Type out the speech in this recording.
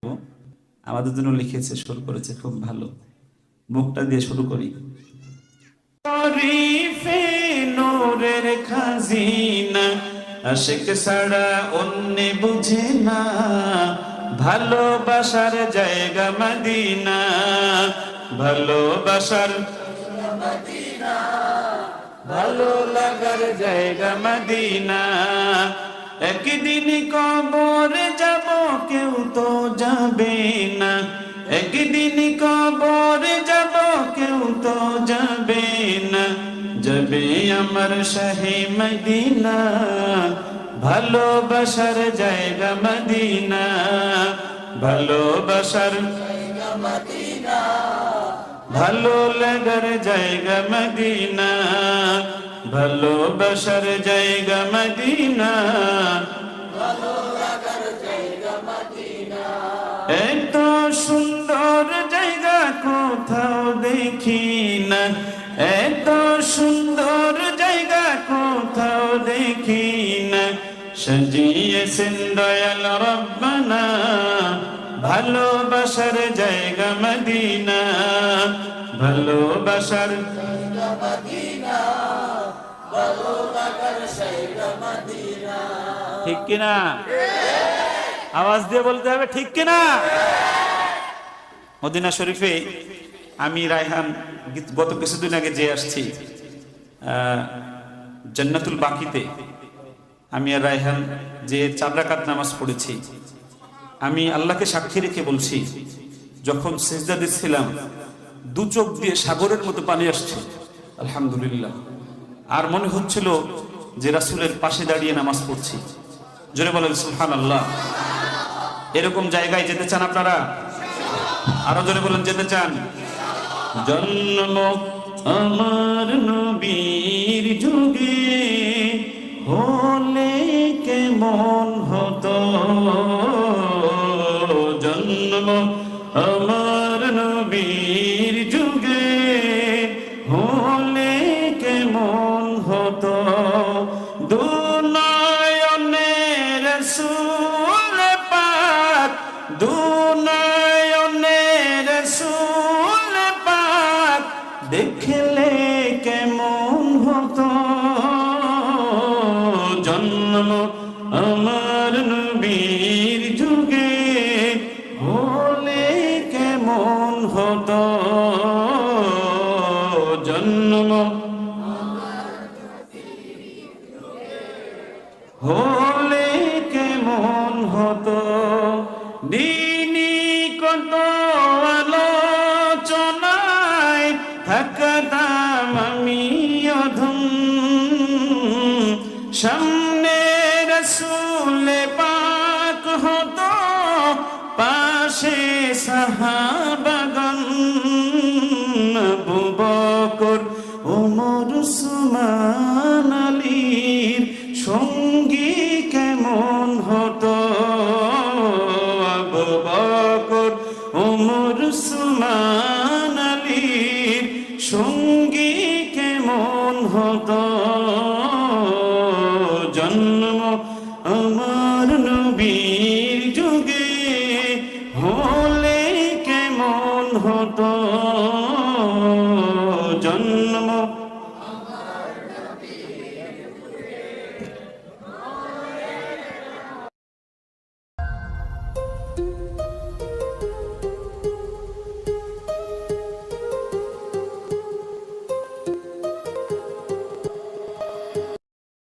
আমাদের জন্য লিখেছে, শুরু করেছে, খুব ভালো। মুখটা দিয়ে শুরু করি। শরীফে নূরের খাজিনা, আশিক ছাড়া অন্য বুঝে না, ভালোবাসার জায়গা মদিনা, ভালোবাসার মদিনা, ভালো লাগার জায়গা মদিনা। একদিন কবরে যাব, কেউ তো যাবে না, একদিন কবরে যাব, কেউ তো যাবে না, যাবে আমার শাহে মদিনা, ভালোবাসার জায়গা মদিনা, ভালোবাসার জায়গা মদিনা, ভালো লাগার জায়গা মদিনা, ভালোবাসার জায়গা মদিনা, ভালো লাগার জায়গা মদিনা। এত সুন্দর জায়গা কোথাও দেখি না, এত সুন্দর জায়গা কোথাও দেখি না, সাজিয়েছেন দয়াল রব্বানা, ভালোবাসার জায়গা মদিনা, ভালোবাসার জায়গা মদিনা, ভালো লাগার জায়গা মদিনা। ঠিক কিনা? আওয়াজ দিয়ে বলতে হবে, ঠিক কিনা? মদিনা শরীফে আমি রায়হান গত কিছুদিন আগে যে আসছি, জান্নাতুল বাকিতে আমি আর রায়হান যে 4 রাকাত নামাজ পড়েছি, আমি আল্লাহকে সাক্ষী রেখে বলছি, যখন সিজদা দিচ্ছিলাম 2 চোখ দিয়ে সাগরের মতো পানি আসছে, আলহামদুলিল্লাহ। আর মনে হচ্ছিল যে রাসূলের পাশে দাঁড়িয়ে নামাজ পড়ছি। জোরে বলেন সুবহানাল্লাহ। এরকম জায়গায় যেতে চান আপনারা? আরো জোরে বলেন, যেতে চান? জন্ম আমার নবীর যুগে হলে কেমন হতো, জন্ম আমার নবীর যুগে হলে কেমন হতো, দুনয়নে রাসূল পাক, দুনয়নে রাসূল পাক দেখলে কেমন হতো, জন্ম আমার নবীর যুগে হলে কেমন হতো, জন্ম হলে কেমন হতো। দিনী কত আলোচনায় থাকতাম আমি অধম, সামনে রাসূল পাক হতো, পাশে সাহাবাগণ, আবু বকর ওমর উসমান আলীর সঙ্গী কেমন হতো, আবু বকর ওমর উসমান আলীর সঙ্গী কেমন হতো, জন্ম আমার নবীর যুগে হলে কেমন হতো,